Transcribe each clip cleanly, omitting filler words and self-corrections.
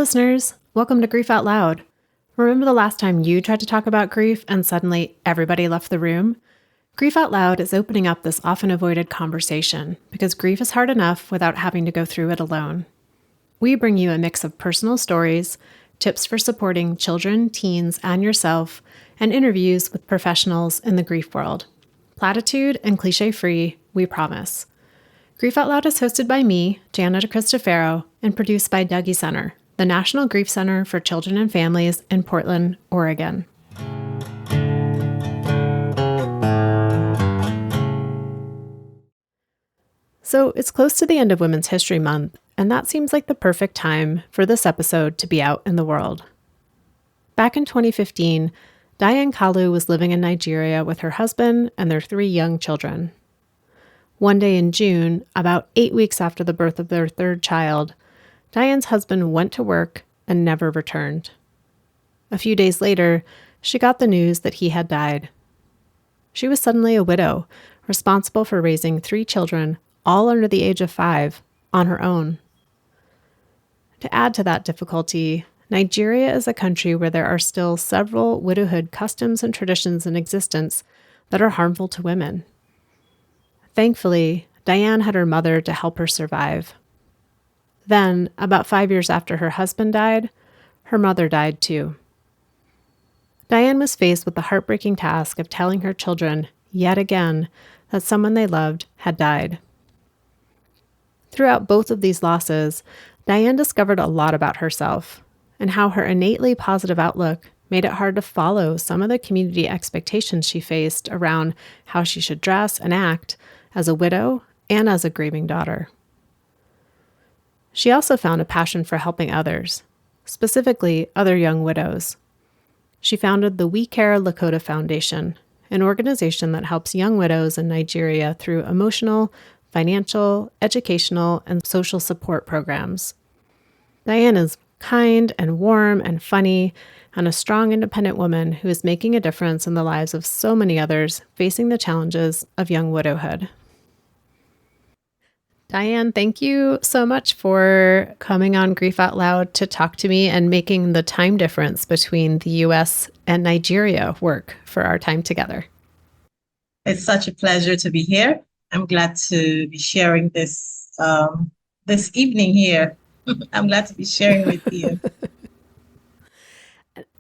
listeners. Welcome to Grief Out Loud. Remember the last time you tried to talk about grief and suddenly everybody left the room? Grief Out Loud is opening up this often avoided conversation because grief is hard enough without having to go through it alone. We bring you a mix of personal stories, tips for supporting children, teens, and yourself, and interviews with professionals in the grief world. Platitude and cliche-free, we promise. Grief Out Loud is hosted by me, Janet Cristofero, and produced by Dougie Center, the National Grief Center for Children and Families in Portland, Oregon. So it's close to the end of Women's History Month, and that seems like the perfect time for this episode to be out in the world. Back in 2015, Diane Kalu was living in Nigeria with her husband and their 3 young children. One day in June, about 8 weeks after the birth of their 3rd child, Diane's husband went to work and never returned. A few days later, she got the news that he had died. She was suddenly a widow, responsible for raising 3 children, all under the age of 5, on her own. To add to that difficulty, Nigeria is a country where there are still several widowhood customs and traditions in existence that are harmful to women. Thankfully, Diane had her mother to help her survive. Then, about 5 years after her husband died, her mother died too. Diane was faced with the heartbreaking task of telling her children, yet again, that someone they loved had died. Throughout both of these losses, Diane discovered a lot about herself and how her innately positive outlook made it hard to follow some of the community expectations she faced around how she should dress and act as a widow and as a grieving daughter. She also found a passion for helping others, specifically other young widows. She founded the We Care Lakota Foundation, an organization that helps young widows in Nigeria through emotional, financial, educational, and social support programs. Diane is kind and warm and funny, and a strong, independent woman who is making a difference in the lives of so many others facing the challenges of young widowhood. Diane, thank you so much for coming on Grief Out Loud to talk to me and making the time difference between the U.S. and Nigeria work for our time together. It's such a pleasure to be here. I'm glad to be sharing this this evening here. I'm glad to be sharing with you.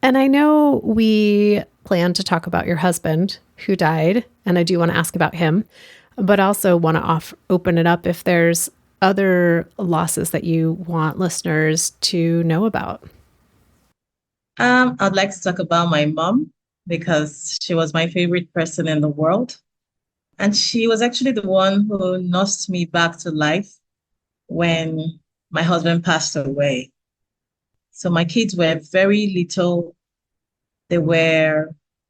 And I know we plan to talk about your husband who died, and I do want to ask about him, but also want to open it up if there's other losses that you want listeners to know about. I'd like to talk about my mom because she was my favorite person in the world. And she was actually the one who nursed me back to life when my husband passed away. So my kids were very little. They were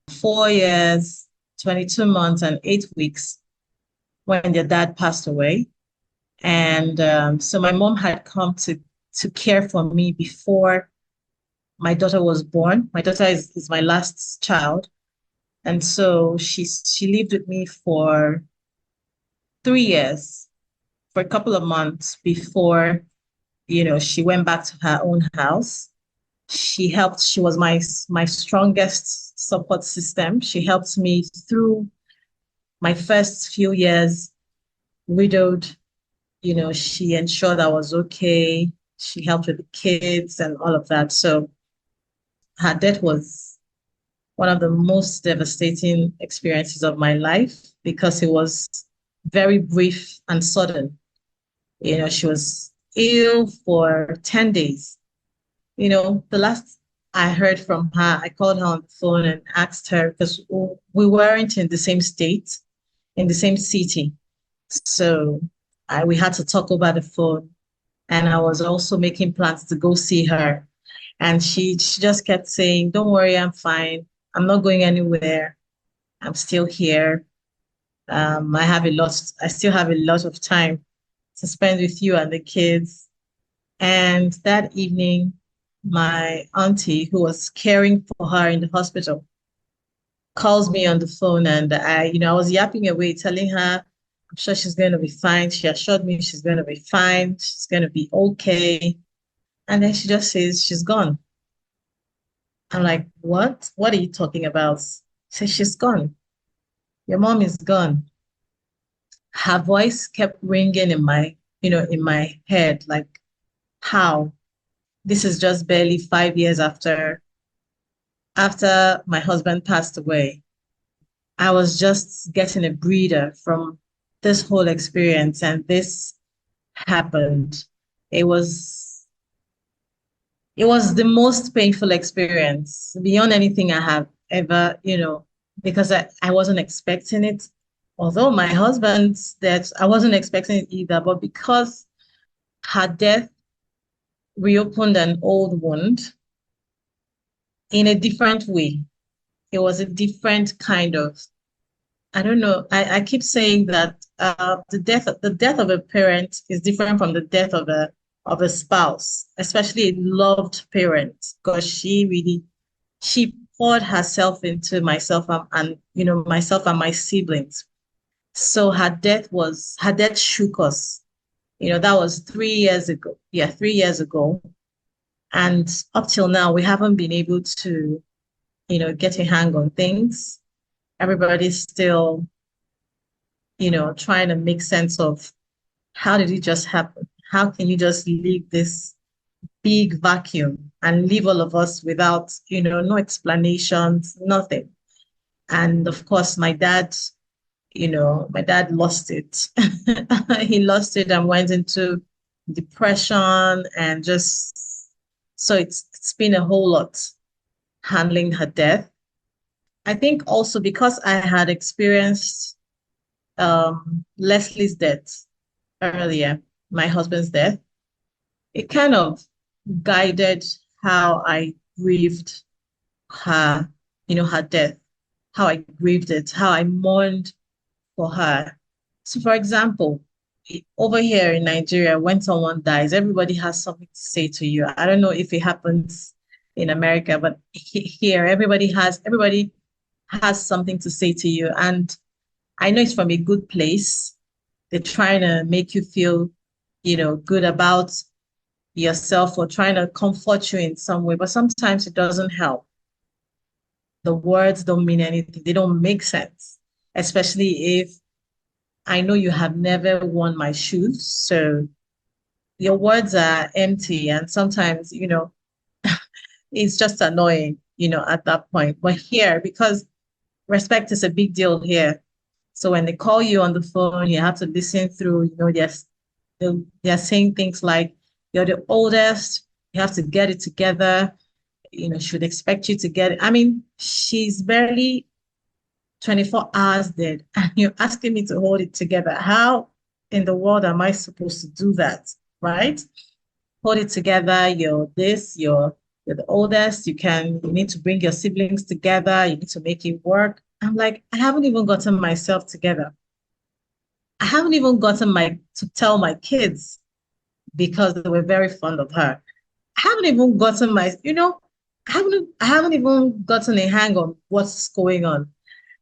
4 years, 22 months, and 8 weeks when their dad passed away. And so my mom had come to care for me before my daughter was born. My daughter is my last child. And so she lived with me for 3 years, for a couple of months before, she went back to her own house. She was my strongest support system. She helped me through my first few years, widowed. She ensured I was okay. She helped with the kids and all of that. So her death was one of the most devastating experiences of my life because it was very brief and sudden. She was ill for 10 days. The last I heard from her, I called her on the phone and asked her because we weren't in the same state, in the same city. So we had to talk over the phone. And I was also making plans to go see her. And she just kept saying, "Don't worry, I'm fine. I'm not going anywhere. I'm still here. I still have a lot of time to spend with you and the kids." And that evening, my auntie, who was caring for her in the hospital, calls me on the phone, and I was yapping away, telling her I'm sure she's going to be fine. She assured me she's going to be fine. She's going to be okay. And then she just says, she's gone. I'm like, what? What are you talking about? She says, she's gone. Your mom is gone. Her voice kept ringing in my head, like, how? This is just barely 5 years after my husband passed away. I was just getting a breather from this whole experience, and this happened. It was it was the most painful experience beyond anything I have ever, because I wasn't expecting it. Although my husband's death, I wasn't expecting it either, but because her death reopened an old wound in a different way. It was a different kind of, I don't know. I keep saying that the death of a parent is different from the death of a spouse, especially a loved parent, because she poured herself into myself and myself and my siblings. So her death shook us. That was 3 years ago. Yeah, 3 years ago. And up till now, we haven't been able to, get a hang on things. Everybody's still, trying to make sense of how did it just happen? How can you just leave this big vacuum and leave all of us without, no explanations, nothing? And of course, my dad lost it. He lost it and went into depression and just so it's been a whole lot handling her death. I think also because I had experienced Leslie's death earlier, my husband's death, it kind of guided how I grieved her, her death, how I grieved it, how I mourned for her. So, for example, over here in Nigeria, when someone dies, everybody has something to say to you. I don't know if it happens in America, but here everybody has something to say to you. And I know it's from a good place. They're trying to make you feel, good about yourself or trying to comfort you in some way, but sometimes it doesn't help. The words don't mean anything. They don't make sense, especially if I know you have never worn my shoes. So your words are empty. And sometimes, it's just annoying, at that point. But here, because respect is a big deal here. So when they call you on the phone, you have to listen through, they're saying things like, you're the oldest, you have to get it together, should expect you to get it. I mean, she's barely 24 hours dead, and you're asking me to hold it together. How in the world am I supposed to do that? Right? Hold it together. You're the oldest. You need to bring your siblings together. You need to make it work. I'm like, I haven't even gotten myself together. I haven't even gotten to tell my kids because they were very fond of her. I haven't even gotten I haven't even gotten a hang on what's going on.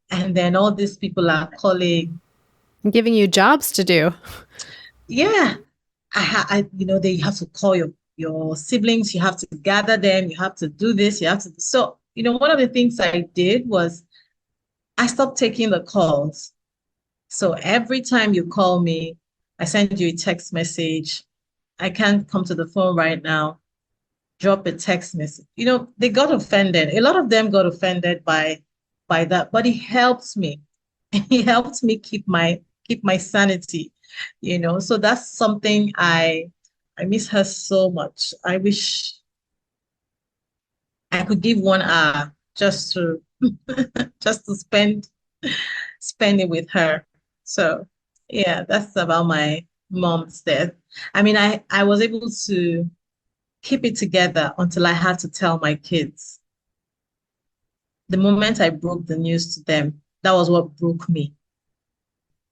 And then all these people are calling. I'm giving you jobs to do. Yeah, they have to call your siblings. You have to gather them. You have to do this. You have to. So, one of the things I did was I stopped taking the calls. So every time you call me, I send you a text message. I can't come to the phone right now. Drop a text message. They got offended. A lot of them got offended by that, but it helps me. It helps me keep my sanity. So that's something I miss her so much. I wish I could give 1 hour just to just to spend it with her. So yeah, that's about my mom's death. I mean, I was able to keep it together until I had to tell my kids. The moment I broke the news to them, that was what broke me.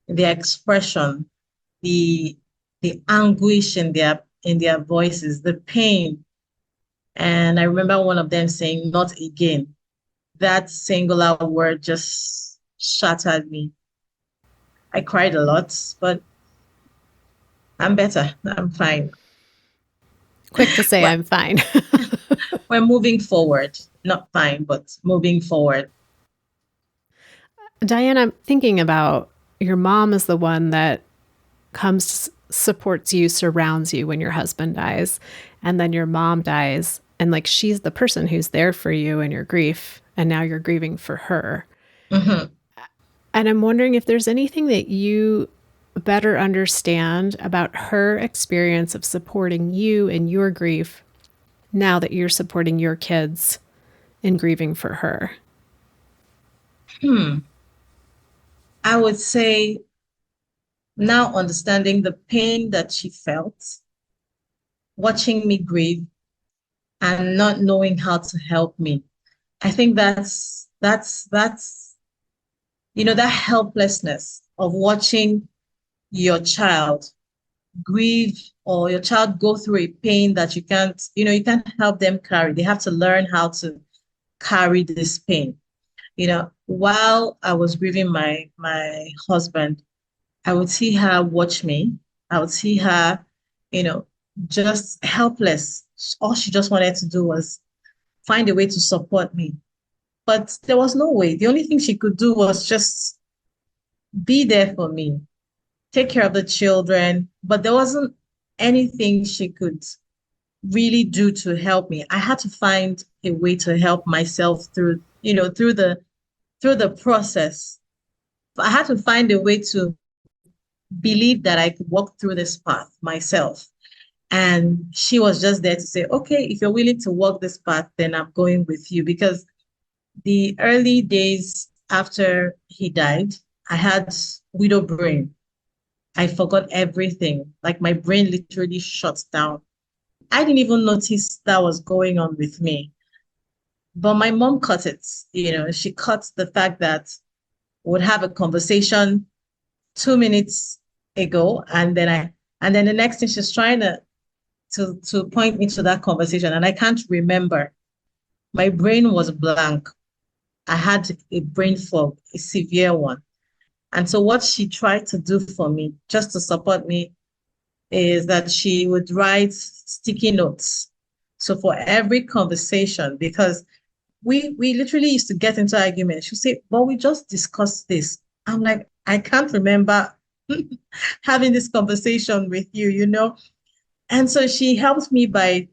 The expression, the the anguish in their voices, the pain. And I remember one of them saying, "Not again." That singular word just shattered me. I cried a lot, but I'm better. I'm fine. Quick to say Well, I'm fine. we're moving forward. Not fine, but moving forward. Diane, I'm thinking about your mom as the one that comes, supports you, surrounds you when your husband dies, and then your mom dies, and like she's the person who's there for you in your grief, and now you're grieving for her. Hmm. And I'm wondering if there's anything that you better understand about her experience of supporting you in your grief now that you're supporting your kids in grieving for her. Hmm. I would say now understanding the pain that she felt, watching me grieve and not knowing how to help me. I think that's that helplessness of watching your child grieve or your child go through a pain that you can't help them carry. They have to learn how to carry this pain. While I was grieving my husband, I would see her watch me. I would see her, you know, just helpless. All she just wanted to do was find a way to support me. But there was no way. The only thing she could do was just be there for me, take care of the children. But there wasn't anything she could really do to help me. I had to find a way to help myself through the process. I had to find a way to believe that I could walk through this path myself. And she was just there to say, okay, if you're willing to walk this path, then I'm going with you. Because the early days after he died, I had widow brain. I forgot everything. Like my brain literally shut down. I didn't even notice that was going on with me. But my mom caught it. She caught the fact that we'd have a conversation 2 minutes ago, and then the next thing she's trying to point me to that conversation, and I can't remember. My brain was blank. I had a brain fog, a severe one. And so what she tried to do for me, just to support me, is that she would write sticky notes. So for every conversation, because we literally used to get into arguments, she'd say, but we just discussed this. I'm like, I can't remember having this conversation with you. And so she helped me by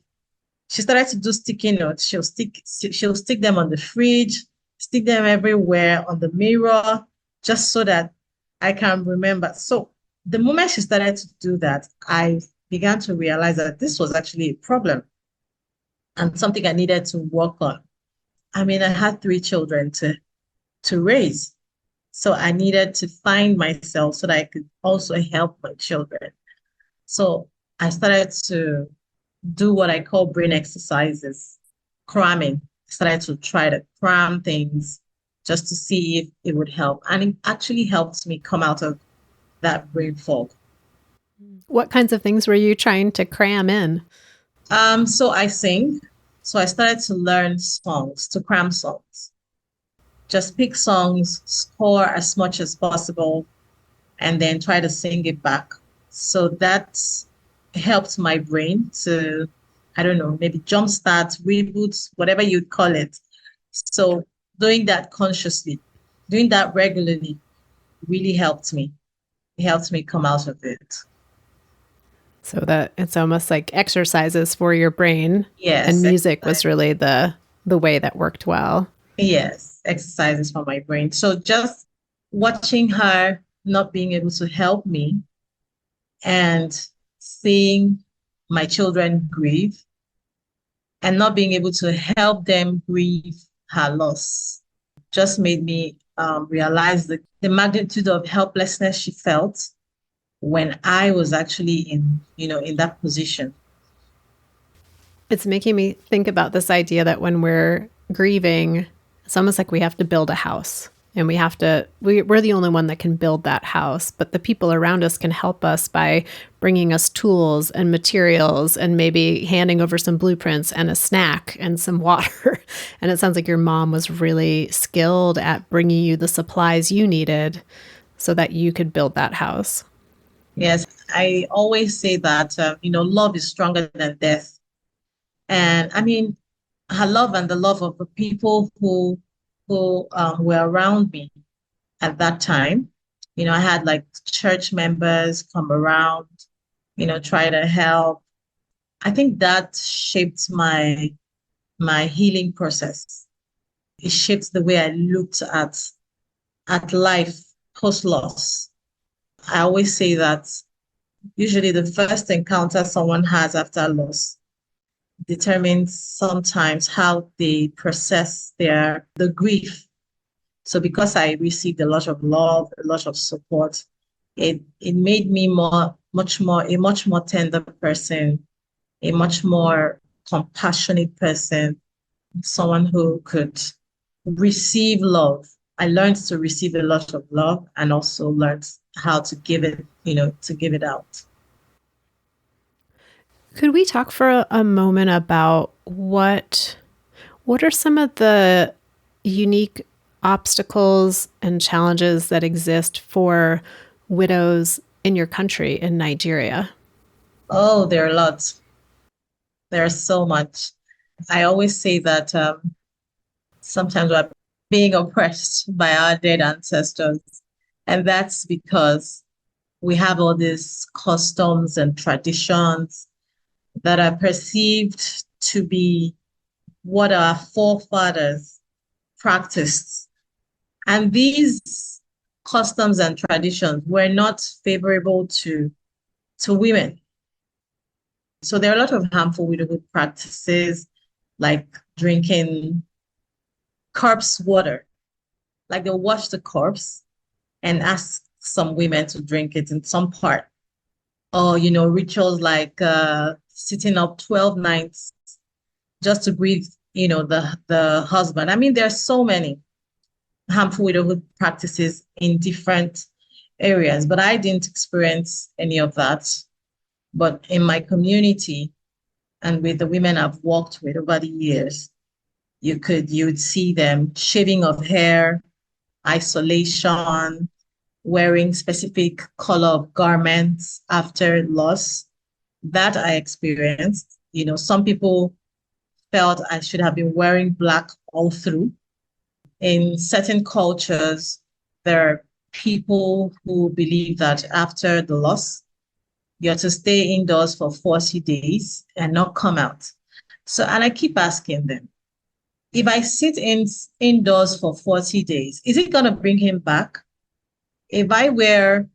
she started to do sticky notes. She'll stick them on the fridge, stick them everywhere on the mirror, just so that I can remember. So the moment she started to do that, I began to realize that this was actually a problem and something I needed to work on. I mean, I had 3 children to raise. So I needed to find myself so that I could also help my children. So I started to do what I call brain exercises, cramming. Started to try to cram things just to see if it would help. And it actually helped me come out of that brain fog. What kinds of things were you trying to cram in? So I sing. So I started to learn songs, to cram songs. Just pick songs, score as much as possible, and then try to sing it back. So that helped my brain to, I don't know, maybe jumpstart, reboot, whatever you'd call it. So doing that consciously, doing that regularly really helped me. It helped me come out of it. So that it's almost like exercises for your brain, and Yes, music was exercise. really the way that worked well. Yes, exercises for my brain. So just watching her not being able to help me and seeing my children grieve and not being able to help them grieve her loss just made me realize the magnitude of helplessness she felt when I was actually in that position. It's making me think about this idea that when we're grieving, it's almost like we have to build a house, and we're the only one that can build that house, but the people around us can help us by bringing us tools and materials and maybe handing over some blueprints and a snack and some water. And it sounds like your mom was really skilled at bringing you the supplies you needed so that you could build that house. Yes, I always say that love is stronger than death. And I mean, her love and the love of the people who were around me at that time. I had like church members come around, try to help. I think that shaped my healing process. It shaped the way I looked at life post loss. I always say that usually the first encounter someone has after loss determines sometimes how they process the grief. So because I received a lot of love, a lot of support, it made me a much more tender person, a much more compassionate person, someone who could receive love. I learned to receive a lot of love and also learned how to give it, to give it out. Could we talk for a moment about what are some of the unique obstacles and challenges that exist for widows in your country, in Nigeria? Oh, there are lots. There's so much. I always say that sometimes we're being oppressed by our dead ancestors. And that's because we have all these customs and traditions that are perceived to be what our forefathers practiced. And these customs and traditions were not favorable to women. So there are a lot of harmful widowhood practices like drinking corpse water. Like they'll wash the corpse and ask some women to drink it in some part. Or, rituals like sitting up 12 nights just to grieve, the husband. I mean, there are so many harmful widowhood practices in different areas, but I didn't experience any of that. But in my community and with the women I've worked with over the years, you would see them shaving of hair, isolation, wearing specific color of garments after loss. That I experienced. Some people felt I should have been wearing black all through. In certain cultures, there are people who believe that after the loss, you have to stay indoors for 40 days and not come out. So, and I keep asking them, if I sit indoors for 40 days, is it going to bring him back? If I wear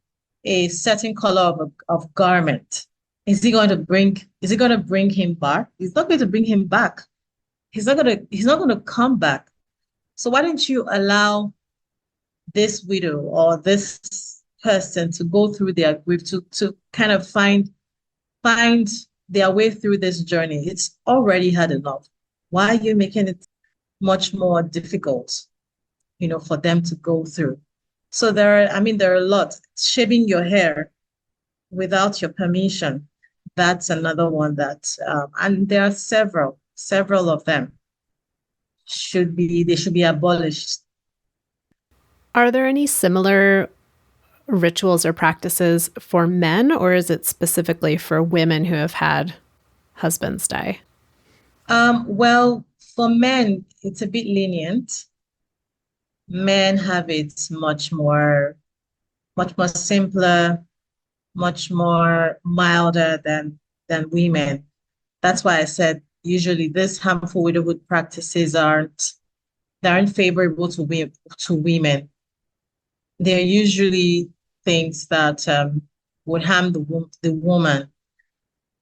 a certain color of garment, is it going to bring him back? It's not going to bring him back. He's not going to come back. So why don't you allow this widow or this person to go through their grief to kind of find their way through this journey? It's already had enough. Why are you making it much more difficult, for them to go through? So there are a lot. Shaving your hair without your permission. That's another one and there are several of them they should be abolished. Are there any similar rituals or practices for men, or is it specifically for women who have had husbands die? Well, for men, it's a bit lenient. Men have it much more simpler, much more milder than women. That's why I said usually these harmful widowhood practices they aren't favorable to women. They're usually things that would harm the woman.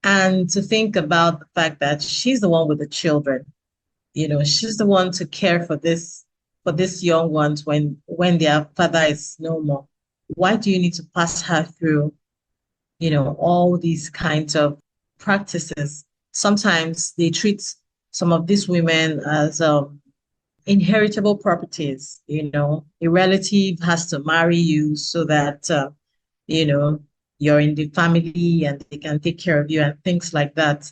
And to think about the fact that she's the one with the children, she's the one to care for these young ones when their father is no more. Why do you need to pass her through, all these kinds of practices? Sometimes they treat some of these women as inheritable properties. A relative has to marry you so that you know you're in the family and they can take care of you and things like that.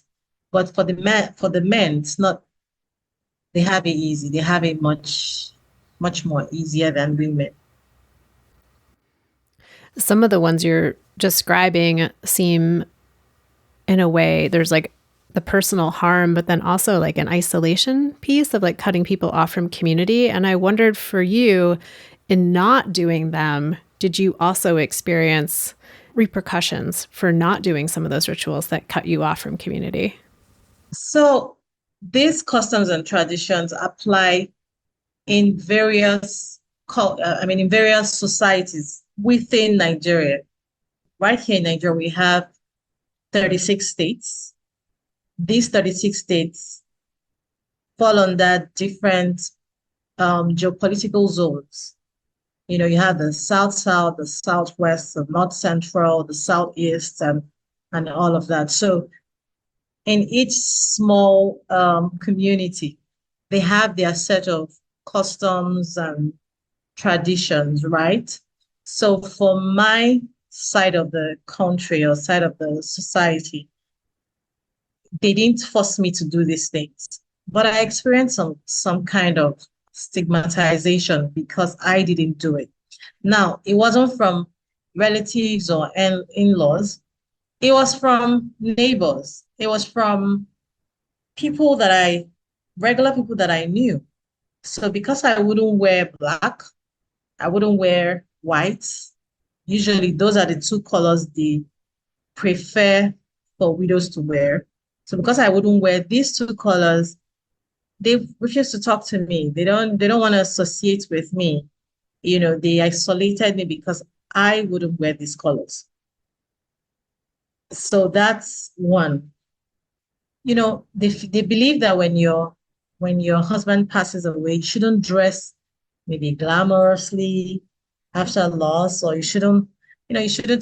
But for the men, it's not. They have it easy. They have it much more easier than women. Some of the ones you're describing seem, in a way, there's like the personal harm, but then also like an isolation piece of like cutting people off from community. And I wondered for you, in not doing them, did you also experience repercussions for not doing some of those rituals that cut you off from community? So these customs and traditions apply in in various societies within Nigeria. Right here in Nigeria, we have 36 states. These 36 states fall under different geopolitical zones. You have the South, the Southwest, the North Central, the Southeast, and all of that. So in each small community, they have their set of customs and traditions, right? So for my side of the country or side of the society, they didn't force me to do these things, but I experienced some kind of stigmatization because I didn't do it. Now, it wasn't from relatives or in-laws. It was from neighbors. It was from people regular people that I knew. So because I wouldn't wear black, I wouldn't wear white. Usually those are the two colors they prefer for widows to wear. So because I wouldn't wear these two colors, they refuse to talk to me. They don't want to associate with me. They isolated me because I wouldn't wear these colors. So that's one. They believe that when your husband passes away, you shouldn't dress maybe glamorously after loss, or you shouldn't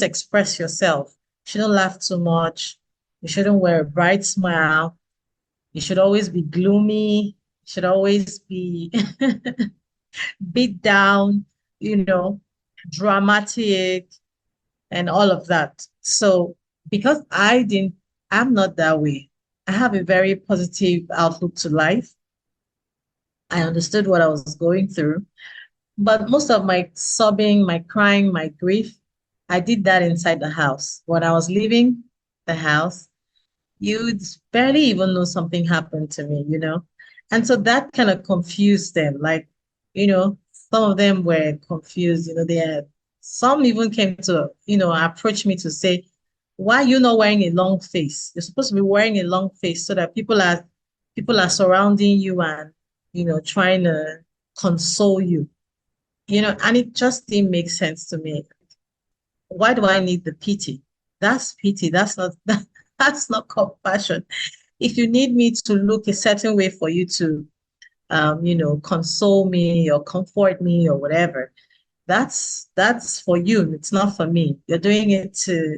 express yourself. You shouldn't laugh too much. You shouldn't wear a bright smile. You should always be gloomy. You should always be beat down, you know, dramatic and all of that. So because I'm not that way. I have a very positive outlook to life. I understood what I was going through. But most of my sobbing, my crying, my grief, I did that inside the house. When I was leaving the house, you'd barely even know something happened to me. And so that kind of confused them. Like, some of them were confused. Some even came to, approach me to say, why are you not wearing a long face? You're supposed to be wearing a long face so that people are surrounding you and, trying to console you. And it just didn't make sense to me. Why do I need the pity? That's pity. That's not compassion. If you need me to look a certain way for you to, console me or comfort me or whatever, that's for you. It's not for me. You're doing it to,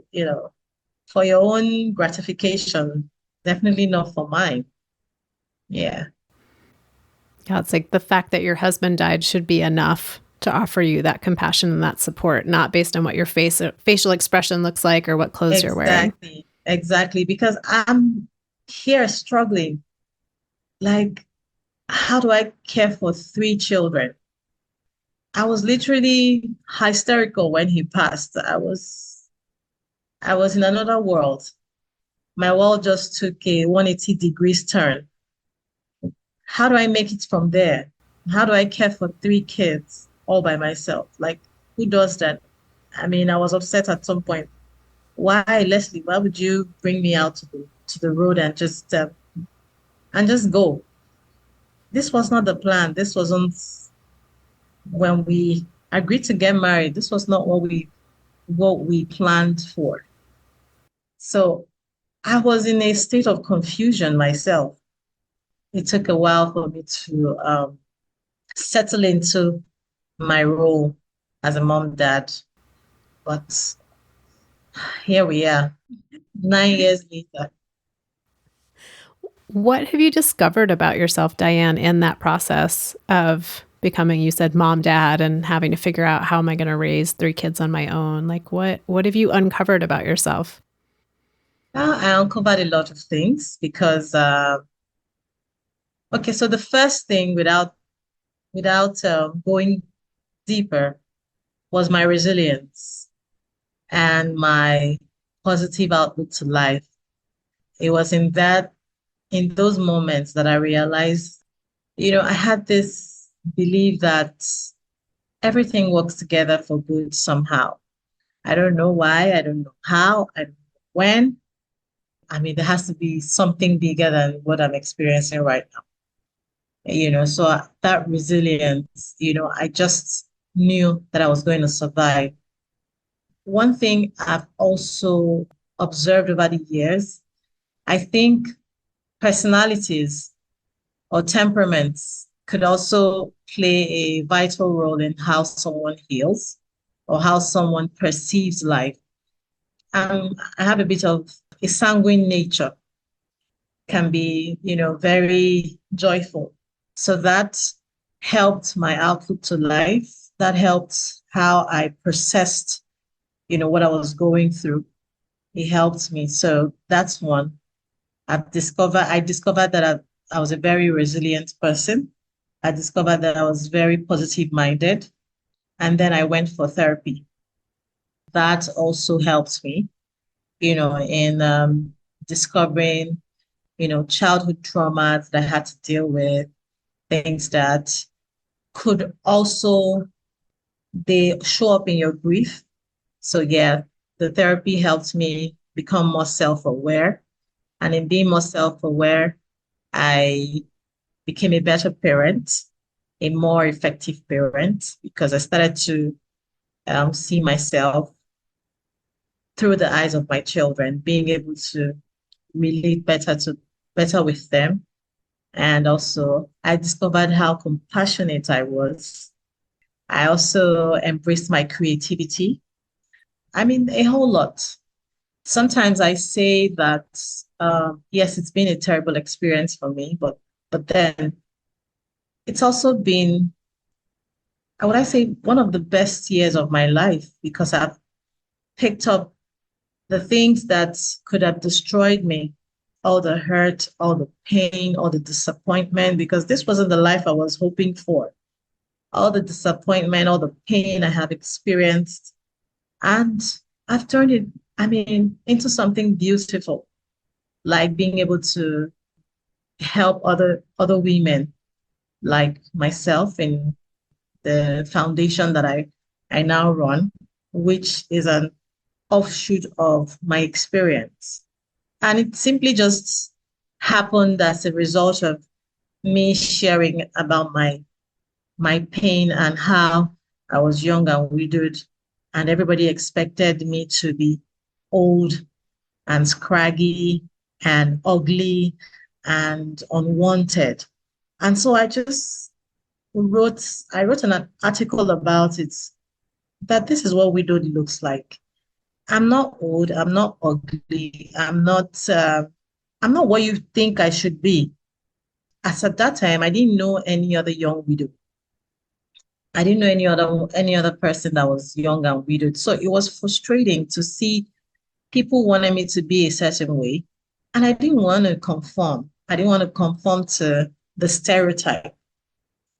for your own gratification. Definitely not for mine. Yeah. Yeah, it's like the fact that your husband died should be enough to offer you that compassion and that support, not based on what your facial expression looks like or what clothes you're wearing. Exactly. Exactly. Because I'm here struggling. Like, how do I care for three children? I was literally hysterical when he passed. I was in another world. My world just took a 180 degrees turn. How do I make it from there? How do I care for three kids all by myself? Like, who does that? I mean, I was upset at some point. Why, Leslie? Why would you bring me out to the road and just go? This was not the plan. This wasn't when we agreed to get married. This was not what we planned for. So I was in a state of confusion myself. It took a while for me to settle into my role as a mom, dad, but here we are, 9 years later. What have you discovered about yourself, Diane, in that process of becoming, you said, mom, dad, and having to figure out how am I going to raise three kids on my own? Like, what have you uncovered about yourself? I uncovered a lot of things because, okay, so the first thing without going deeper was my resilience and my positive outlook to life. It was in that in those moments that I realized, I had this belief that everything works together for good somehow. I don't know why, I don't know how, I don't know when. I mean, there has to be something bigger than what I'm experiencing right now. So that resilience, I just knew that I was going to survive. One thing I've also observed over the years, I think personalities or temperaments could also play a vital role in how someone heals or how someone perceives life. I have a bit of a sanguine nature, can be, very joyful. So that helped my outlook to life. That helped how I processed, what I was going through. It helped me. So that's one. I discovered that I was a very resilient person. I discovered that I was very positive minded. And then I went for therapy. That also helped me, in discovering, childhood traumas that I had to deal with, things that could also, they show up in your grief. So yeah, the therapy helped me become more self-aware. And in being more self-aware, I became a better parent, a more effective parent, because I started to see myself through the eyes of my children, being able to relate better with them. And also I discovered how compassionate I was. I also embraced my creativity. I mean, a whole lot. Sometimes I say that, yes, it's been a terrible experience for me, but then it's also been, would I say, one of the best years of my life because I've picked up the things that could have destroyed me, all the hurt, all the pain, all the disappointment, because this wasn't the life I was hoping for. All the disappointment, all the pain I have experienced. And I've turned it, I mean, into something beautiful, like being able to help other women like myself in the foundation that I now run, which is an offshoot of my experience. And it simply just happened as a result of me sharing about my pain and how I was young and widowed, and everybody expected me to be old and scraggy and ugly and unwanted. And so I wrote an article about it, that this is what widowed looks like. I'm not old, I'm not ugly, I'm not what you think I should be. As at that time, I didn't know any other young widow. I didn't know any other person that was young and widowed. So it was frustrating to see people wanted me to be a certain way. And I didn't want to conform. I didn't want to conform to the stereotype.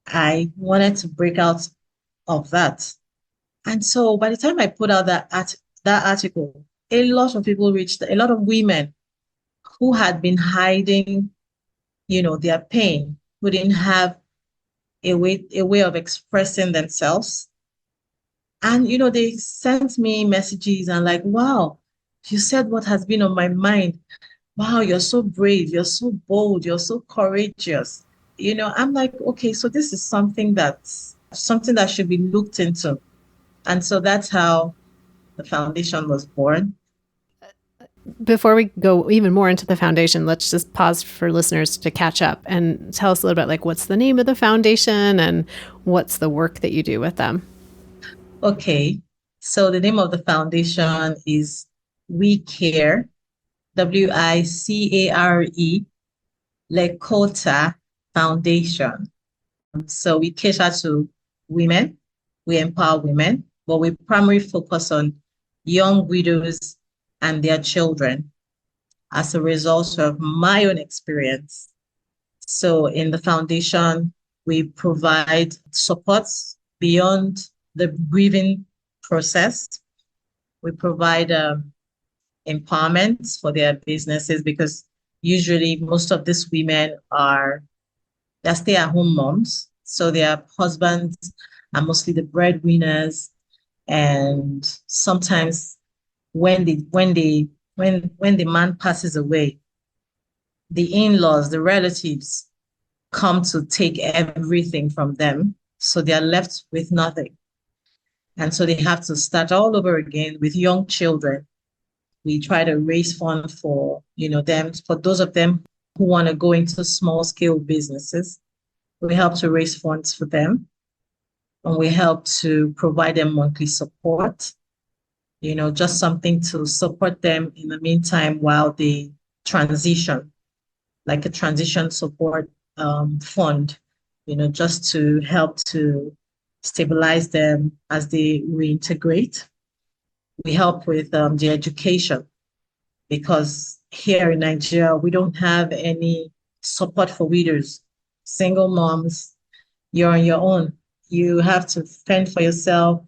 I wanted to break out of that. And so by the time I put out that article, a lot of people reached, a lot of women who had been hiding, their pain, who didn't have a way of expressing themselves. And, they sent me messages and like, wow, you said what has been on my mind. Wow, you're so brave, you're so bold, you're so courageous. I'm like, okay, so this is something that should be looked into. And so that's how the foundation was born. Before we go even more into the foundation, let's just pause for listeners to catch up and tell us a little bit like what's the name of the foundation and what's the work that you do with them. Okay, so the name of the foundation is We Care, WICARE, Lakota Foundation. So we cater to women, we empower women, but we primarily focus on young widows and their children as a result of my own experience. So in the foundation, we provide supports beyond the grieving process. We provide empowerment for their businesses because Usually, most of these women they're stay-at-home moms. So their husbands are mostly the breadwinners. And sometimes when the man passes away, the in-laws, the relatives come to take everything from them. So they are left with nothing. And so they have to start all over again with young children. We try to raise funds for, them, for those of them who want to go into small scale businesses. We help to raise funds for them, and we help to provide them monthly support, just something to support them in the meantime while they transition, like a transition support fund, just to help to stabilize them as they reintegrate. We help with the education, because here in Nigeria, we don't have any support for widows, single moms. You're on your own. You have to fend for yourself,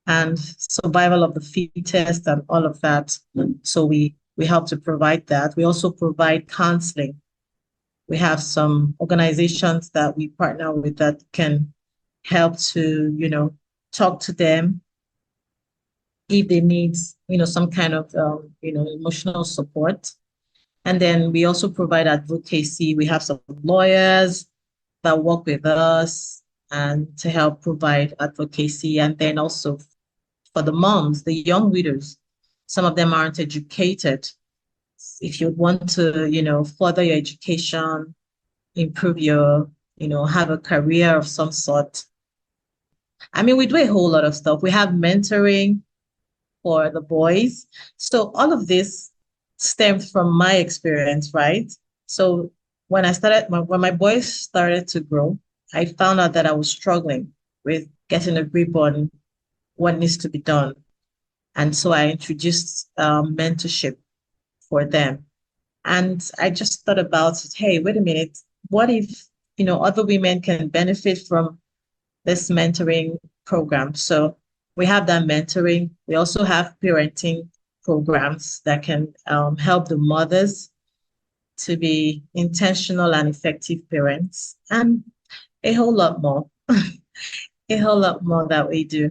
and survival of the fittest and all of that. So we help to provide that. We also provide counseling. We have some organizations that we partner with that can help to, talk to them if they need, some kind of, emotional support. And then we also provide advocacy. We have some lawyers that work with us and to help provide advocacy. And then also for the moms, the young widows, some of them aren't educated. If you want to, further your education, improve your, have a career of some sort. I mean, we do a whole lot of stuff. We have mentoring for the boys. So all of this stems from my experience, right? So when when my boys started to grow, I found out that I was struggling with getting a grip on what needs to be done. And so I introduced mentorship for them. And I just thought about it. Hey, wait a minute. What if, other women can benefit from this mentoring program? So we have that mentoring. We also have parenting programs that can help the mothers to be intentional and effective parents, and a whole lot more, a whole lot more that we do.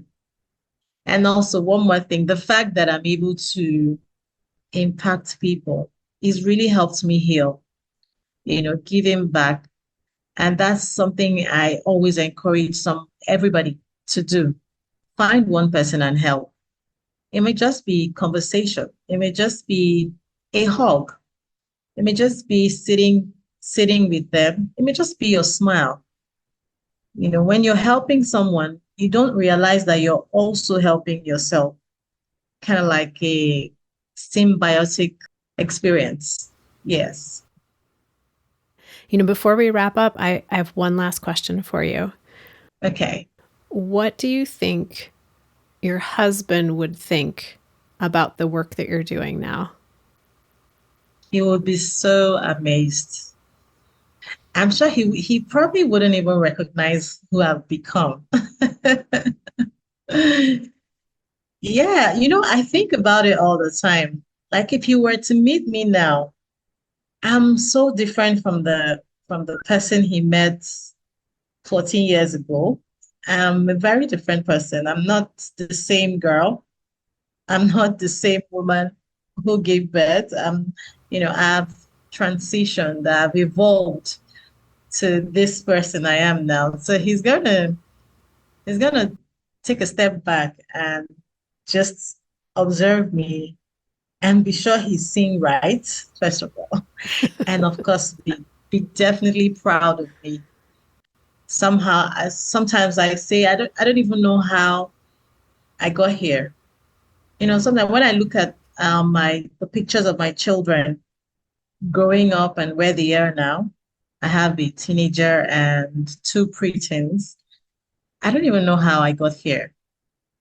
And also, one more thing, the fact that I'm able to impact people is really helped me heal, giving back. And that's something I always encourage everybody to do. Find one person and help. It may just be conversation. It may just be a hug. It may just be sitting with them. It may just be your smile. When you're helping someone, you don't realize that you're also helping yourself, kind of like a symbiotic experience. Yes. Before we wrap up, I have one last question for you. Okay. What do you think your husband would think about the work that you're doing now? He would be so amazed. I'm sure he probably wouldn't even recognize who I've become. Yeah, I think about it all the time. Like if you were to meet me now, I'm so different from the person he met 14 years ago. I'm a very different person. I'm not the same girl. I'm not the same woman who gave birth. I've transitioned, I've evolved to this person I am now. So he's gonna take a step back and just observe me and be sure he's seeing right, first of all. And of course be definitely proud of me. Somehow, sometimes I say I don't even know how I got here. Sometimes when I look at the pictures of my children growing up and where they are now, I have a teenager and two preteens. I don't even know how I got here.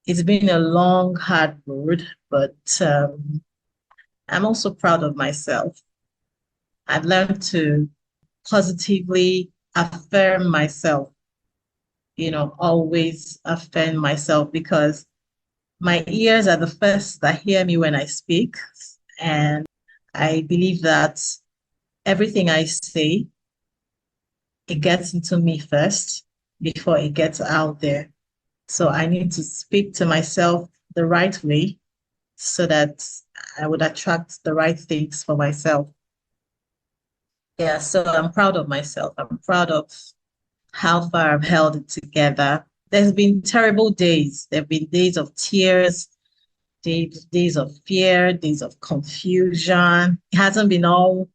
It's been a long, hard road, but I'm also proud of myself. I've learned to positively affirm myself, always affirm myself, because my ears are the first that hear me when I speak. And I believe that everything I say, it gets into me first before it gets out there. So I need to speak to myself the right way so that I would attract the right things for myself. Yeah, so I'm proud of myself. I'm proud of how far I've held it together. There's been terrible days. There have been days of tears, days of fear, days of confusion. It hasn't been all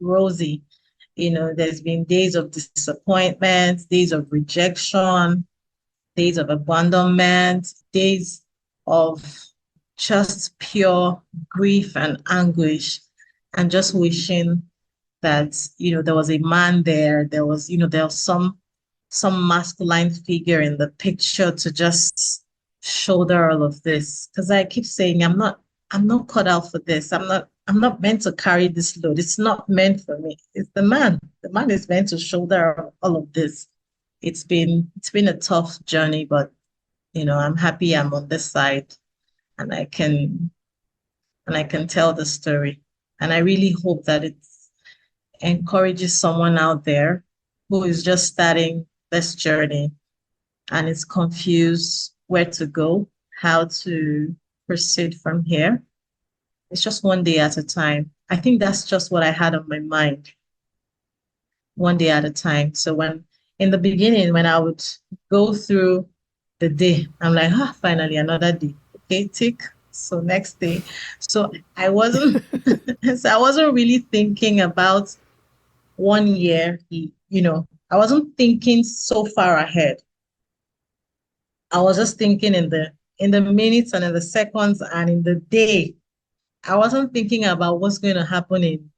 rosy. There's been days of disappointment, days of rejection, days of abandonment, days of just pure grief and anguish, and just wishing that, there was a man there. There was some masculine figure in the picture to just shoulder all of this. Because I keep saying, I'm not cut out for this. I'm not meant to carry this load. It's not meant for me. It's the man. The man is meant to shoulder all of this. It's been a tough journey, but I'm happy I'm on this side, and I can tell the story. And I really hope that it encourages someone out there who is just starting this journey and is confused where to go, how to proceed from here. It's just one day at a time. I think that's just what I had on my mind, one day at a time. So in the beginning, when I would go through the day, I'm like, finally another day. Okay, tick. So next day. So I wasn't really thinking about 1 year. I wasn't thinking so far ahead. I was just thinking in the minutes and in the seconds and in the day. I wasn't thinking about what's going to happen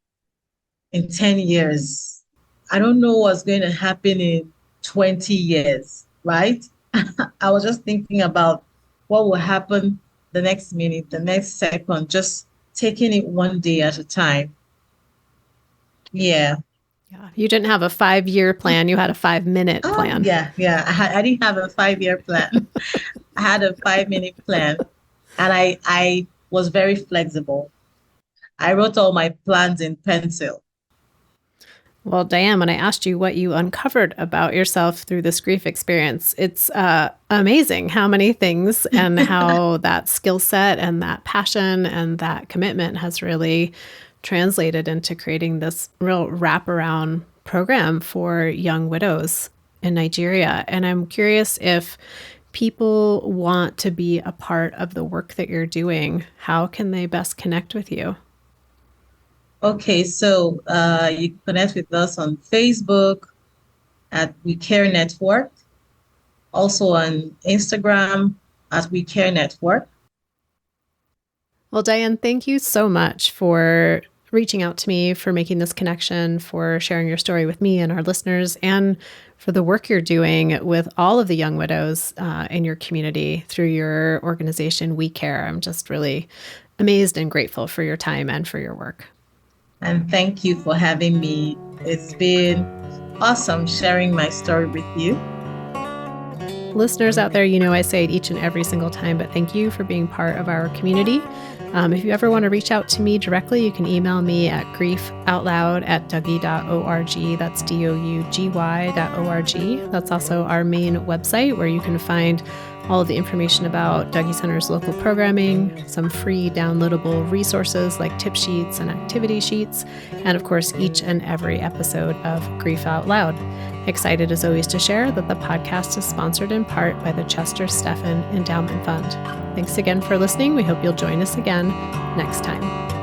in 10 years. I don't know what's going to happen in 20 years, right? I was just thinking about what will happen the next minute, the next second, just taking it one day at a time. Yeah. Yeah. You didn't have a 5-year plan. You had a 5-minute plan. Yeah. I didn't have a 5-year plan. I had a 5-minute plan, and I was very flexible. I wrote all my plans in pencil. Well, Diane, when I asked you what you uncovered about yourself through this grief experience, it's amazing how many things and how that skill set and that passion and that commitment has really translated into creating this real wraparound program for young widows in Nigeria. And I'm curious, if people want to be a part of the work that you're doing, how can they best connect with you? Okay, so you can connect with us on Facebook at We Care Network, also on Instagram at We Care Network. Well, Diane, thank you so much for reaching out to me, for making this connection, for sharing your story with me and our listeners, and for the work you're doing with all of the young widows in your community through your organization, We Care. I'm just really amazed and grateful for your time and for your work. And thank you for having me. It's been awesome sharing my story with you. Listeners out there, I say it each and every single time, but thank you for being part of our community. If you ever want to reach out to me directly, you can email me at griefoutloud@dougy.org. That's DOUGY.org. That's also our main website where you can find all of the information about Dougy Center's local programming, some free downloadable resources like tip sheets and activity sheets, and of course, each and every episode of Grief Out Loud. Excited as always to share that the podcast is sponsored in part by the Chester Stephan Endowment Fund. Thanks again for listening. We hope you'll join us again next time.